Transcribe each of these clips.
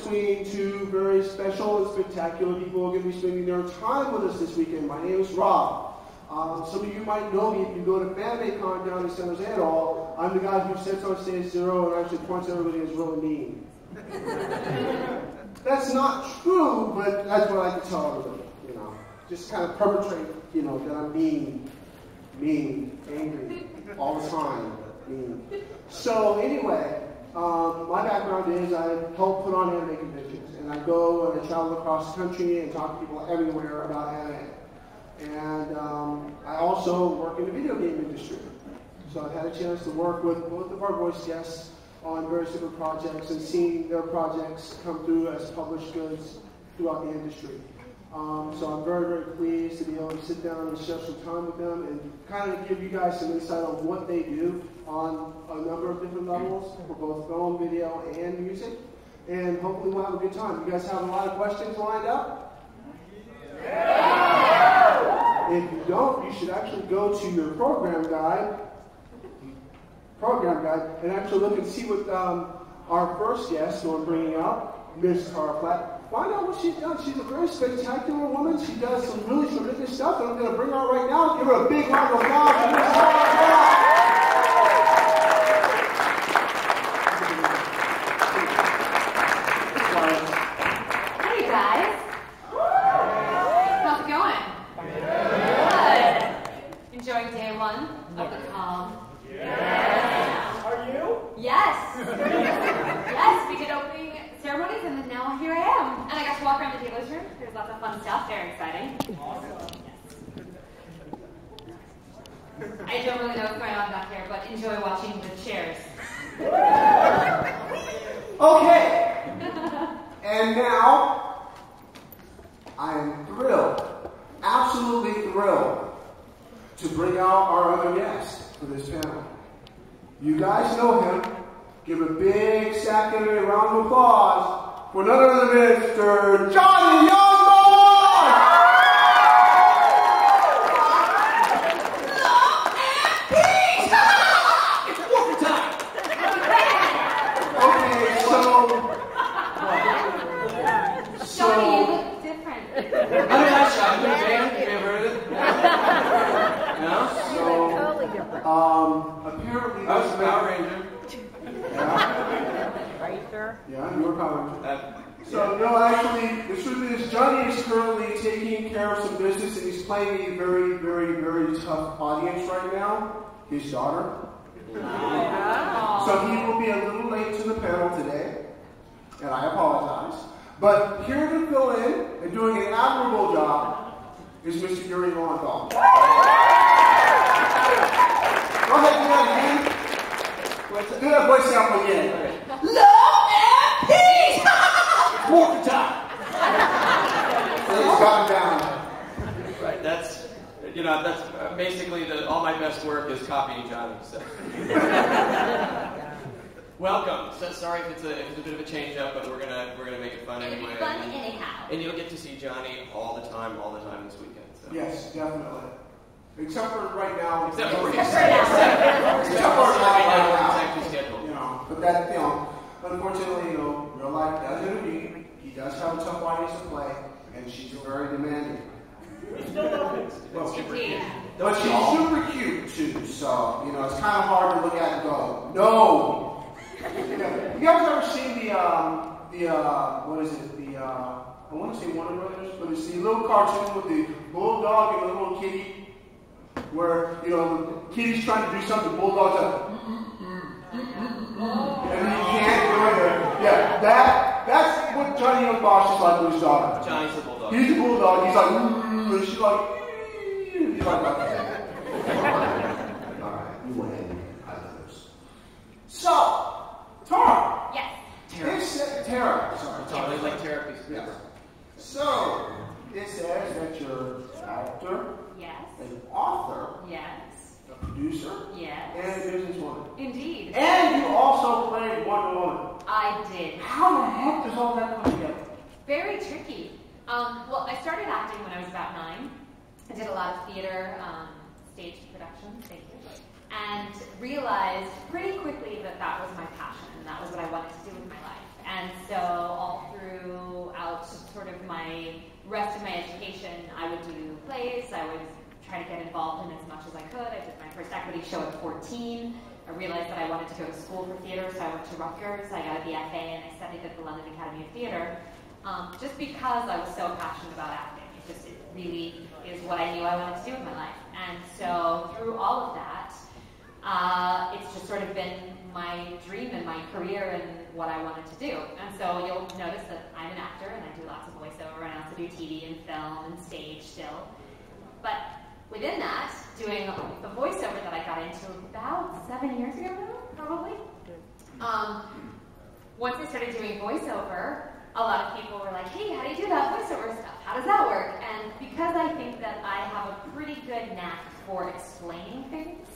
between two very special and spectacular people who are going to be spending their time with us this weekend. My name is Rob. Some of you might know me if you go to FanmateCon down in San Jose at all. I'm the guy who sits on stage zero and actually points at everybody as really mean. That's not true, but that's what I like to tell everybody, you know. Just kind of perpetrate, you know, that I'm mean, angry, all the time, mean. So anyway, my background is I help put on anime conventions, and I go and I travel across the country and talk to people everywhere about anime. And I also work in the video game industry. So I've had a chance to work with both of our voice guests on various different projects and seeing their projects come through as published goods throughout the industry. So I'm very, very pleased to be able to sit down and share some time with them and kind of give you guys some insight on what they do on a number of different levels for both film, video, and music. And hopefully we'll have a good time. You guys have a lot of questions lined up? Yeah! If you don't, you should actually go to your program guide and actually look and see what our first guest, who I'm bringing up, Miss Tara Platt, find out what she's done. She's a very spectacular woman. She does some really tremendous stuff, and I'm going to bring her out right now. Give her a big round of applause. Miss Tara Platt. Hey guys. How's it going? Good. Enjoying day one of the com. Yes. Are you? Yes. Yes, we did opening ceremonies, and then now here I am. And I got to walk around the dealer's room. There's lots of fun stuff. Very exciting. Awesome. I don't really know what's going on back here, but enjoy watching the chairs. Okay. And now, I am thrilled, absolutely thrilled, to bring out our other guest for this panel. You guys know him. Give a big SacAnime round of applause for none other than Mr. Johnny Yong Bosch! It's water time. Okay, Johnny, you look different. I mean, Eyeshine. You ever heard of it? No? So, apparently I was a Power Ranger. Yeah, you were Power Ranger. So, no, actually, the truth is, Johnny is currently taking care of some business, and he's playing a very, very, very tough audience right now, his daughter. So he will be a little late to the panel today, and I apologize. But here to fill in and doing an admirable job is Mr. Yuri Lowenthal. Go ahead, do that again. Do that voice sample again. Love and peace! Water time. Let's calm down. Right. That's basically all my best work is copying Johnny. So. Welcome. So sorry if it's a bit of a change up, but we're gonna make it fun anyway. It'll be fun anyhow. And you'll get to see Johnny all the time this weekend. So. Yes, definitely. Except for right now. Except for right now. You know, but that, you know, unfortunately, you know, real life does intervene. He does have a tough audience to play, and she's very demanding. Well, super cute. But she's super cute too, so you know, it's kind of hard to look at and go, no. You guys ever seen what is it? I want to say Warner Brothers, but it's the little cartoon with the bulldog and the little kitty, where, you know, the kitty's trying to do something, the bulldog's like, and he can't do it. Yeah, that's what Johnny Yong Bosch is like with his daughter. Johnny's a bulldog. He's a bulldog. He's like, and she's like, he's like, all right, you went in. I love this. So, Tara. Yes. Tara. Sorry. Tara. Like therapy. Yeah. So, it says that you're an actor, Yes. an author, Yes. a producer, Yes. and a businesswoman. Indeed. And you also played Wonder Woman. I did. How the heck does all that come together? Very tricky. Well, I started acting when I was about 9. I did a lot of theater, stage productions, thank you, and realized pretty quickly that that was my passion, and that was what I wanted to do with my life. And so all through education, I would do plays. I would try to get involved in as much as I could. I did my first equity show at 14. I realized that I wanted to go to school for theater, so I went to Rutgers. I got a BFA, and I studied at the London Academy of Theater, just because I was so passionate about acting. It really is what I knew I wanted to do with my life. And so through all of that, it's just sort of been my dream and my career and what I wanted to do. And so you'll notice that I'm an actor, and I do lots of voiceover, and I also do TV and film and stage still. But within that, doing the voiceover that I got into about 7 years ago now, probably. Once I started doing voiceover, a lot of people were like, hey, how do you do that voiceover stuff? How does that work? And because I think that I have a pretty good knack for explaining things,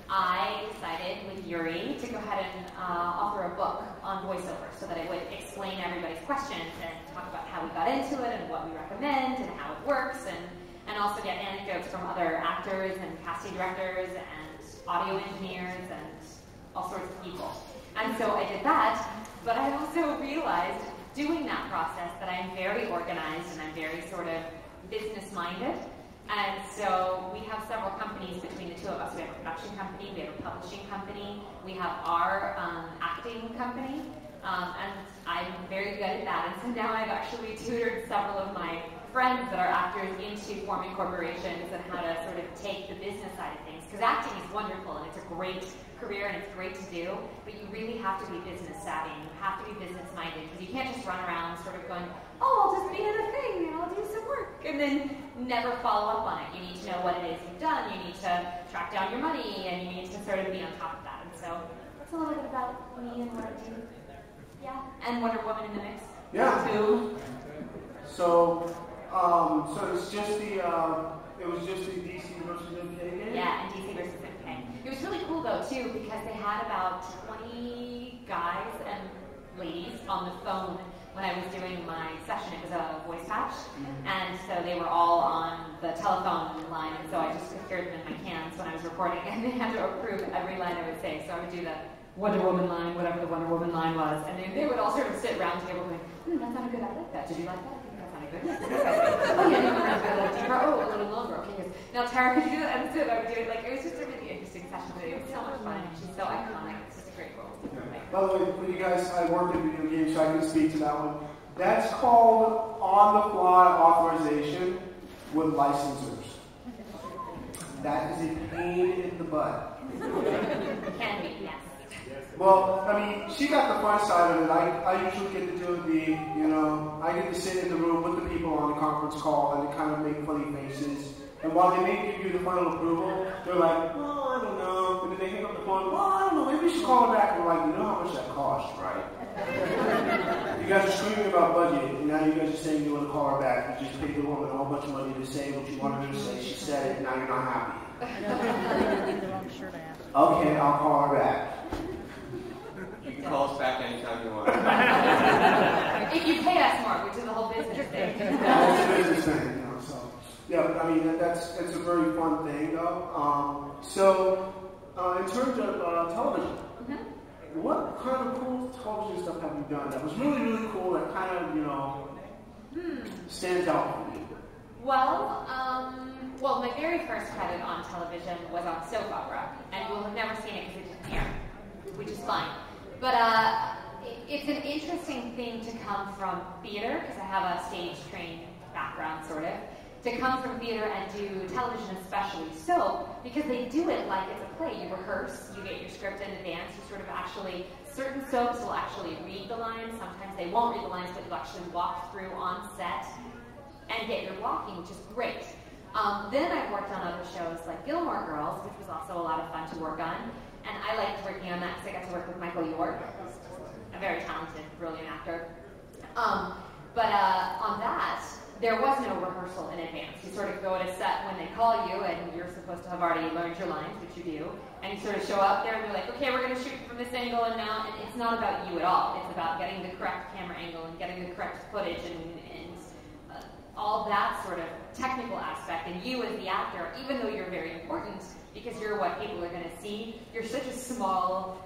I decided with Yuri to go ahead and author a book on voiceover so that it would explain everybody's questions and talk about how we got into it and what we recommend and how it works, and also get anecdotes from other actors and casting directors and audio engineers and all sorts of people. And so I did that, but I also realized doing that process that I'm very organized and I'm very sort of business-minded. And so we have several companies between the two of us. We have a production company, we have a publishing company, we have our acting company, and I'm very good at that. And so now I've actually tutored several of my friends that are actors into forming corporations and how to sort of take the business side of things. Because acting is wonderful and it's a great career and it's great to do, but you really have to be business savvy. You have to be business minded because you can't just run around sort of going, oh, I'll just be in a thing and I'll do some work, and then never follow up on it. You need to know what it is you've done. You need to track down your money, and you need to sort of be on top of that. And so that's a little bit about me and what I do. Yeah, and Wonder Woman in the mix. Yeah. Too. So it's just it was just the DC versus MK game? Yeah, and DC versus MK. It was really cool though too because they had about 20 guys and ladies on the phone when I was doing my session. It was a voice patch, and so they were all on the telephone line, and so I just secured them in my hands when I was recording, and they had to approve every line I would say. So I would do the Wonder Woman line, whatever the Wonder Woman line was, and then they would all sort of sit around the table going, that's not a good, I like that. Did you like that? Oh yeah, you want to go a little deeper. Oh, a little longer. Okay, now Tara, could you do that? And so I would do it. Like it was just a really interesting session. But it was so much fun. She's so iconic. It's just a great role. Yeah. By the way, for you guys, I worked in video games, so I can speak to that one. That's called on-the-fly authorization with licensors. That is a pain in the butt. Can be, yes. Well, I mean, she got the fun side of it. I usually get to do I get to sit in the room with the people on the conference call and kind of make funny faces. And while they may give you the final approval, they're like, well, I don't know. And then they hang up the phone, well, I don't know, maybe we should call it back. And we're like, you know how much that costs, right? You guys are screaming about budget, and now you guys are saying you want to call her back. You just paid the woman a whole bunch of money to say what you wanted her to say. She said it, and now you're not happy. Okay, I'll call her back. You can call us back anytime you want. If you pay us more, which is the whole business thing. Yeah, it's a business thing, so. Yeah, I mean, it's a very fun thing, though. In terms of television, what kind of cool television stuff have you done that was really, really cool that kind of, stands out for you? Well, my very first credit on television was on soap opera, and you'll have never seen it because it didn't air, which is fine. But it's an interesting thing to come from theater, because I have a stage-trained background, sort of, to come from theater and do television, especially soap, because they do it like it's a play. You rehearse, you get your script in advance, you sort of actually, certain soaps will actually read the lines, sometimes they won't read the lines, but you'll actually walk through on set and get your blocking, which is great. Then I worked on other shows like Gilmore Girls, which was also a lot of fun to work on. And I liked working on that because I got to work with Michael York, who's a very talented, brilliant actor. But on that, there was no rehearsal in advance. You sort of go to set when they call you, and you're supposed to have already learned your lines, which you do. And you sort of show up there, and they're like, okay, we're going to shoot from this angle, and now, and it's not about you at all. It's about getting the correct camera angle and getting the correct footage and all that sort of technical aspect. And you as the actor, even though you're very important, because you're what people are going to see, you're such a small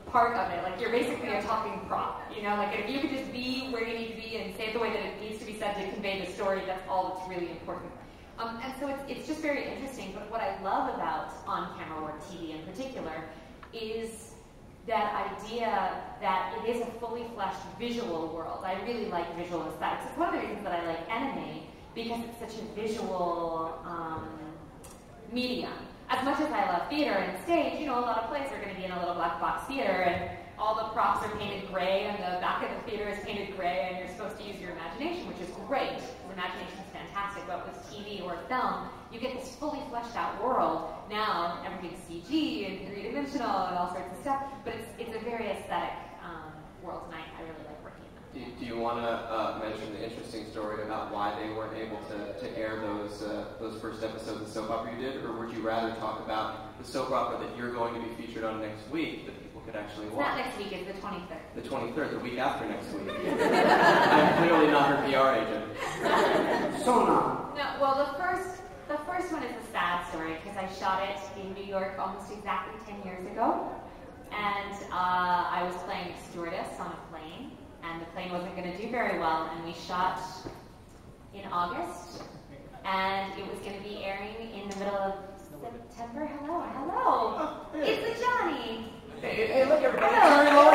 part of it. Like, you're basically a talking prop, like if you could just be where you need to be and say it the way that it needs to be said said, to convey the story, that's all that's really important. And so it's just very interesting, but what I love about on-camera work, TV in particular, is that idea that it is a fully fleshed visual world. I really like visual aesthetics. It's one of the reasons that I like anime, because it's such a visual medium. As much as I love theater and stage, you know, a lot of plays are going to be in a little black box theater, and all the props are painted gray, and the back of the theater is painted gray, and you're supposed to use your imagination, which is great. Imagination is fantastic, but with TV or film, you get this fully fleshed out world. Now, everything's CG and three-dimensional and all sorts of stuff, but it's a very aesthetic world, and I really like working in that. Do you want to mention the interesting story about why they weren't able to air those first episodes of soap opera you did, or would you rather talk about the soap opera that you're going to be featured on next week that people could actually watch? Not next week, it's the 23rd. The 23rd, the week after next week. I'm clearly not her PR agent. So not. No, well, the first one is a sad story, because I shot it in New York almost exactly 10 years ago, and I was playing a stewardess on a plane, and the plane wasn't going to do very well, and we shot in August, and it was going to be airing in the middle of September. Hello. Oh, hey. It's the Johnny. Hey, look everybody, Hello.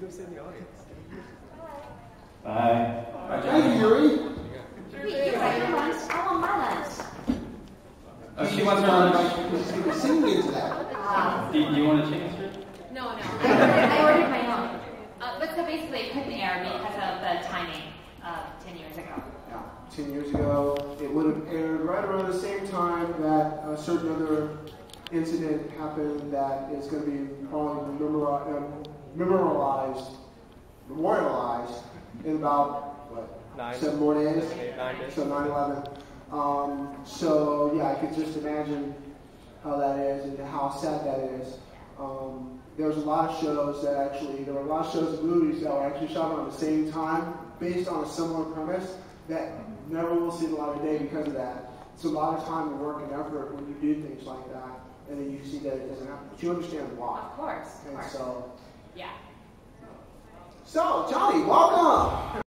it's Yuri Lowenthal. Bye. Thank you, Yuri. Wait, you want your lunch? I want my lunch. Oh, she wants her lunch. Sing into that. Do you want a chicken strip? No. I ordered my own. But so basically it couldn't air because of the timing of 10 years ago. Yeah, 10 years ago, it would have aired right around the same time that a certain other incident happened that is going to be probably memorialized in about, what, 7 more days? 9 days. So 9/11. So yeah, I could just imagine how that is and how sad that is. There were a lot of shows and movies that were actually shot on the same time, based on a similar premise, that never will see the light of day because of that. It's a lot of time and work and effort when you do things like that, and then you see that it doesn't happen. But you understand why. Of course. And so, Yeah. Johnny, welcome.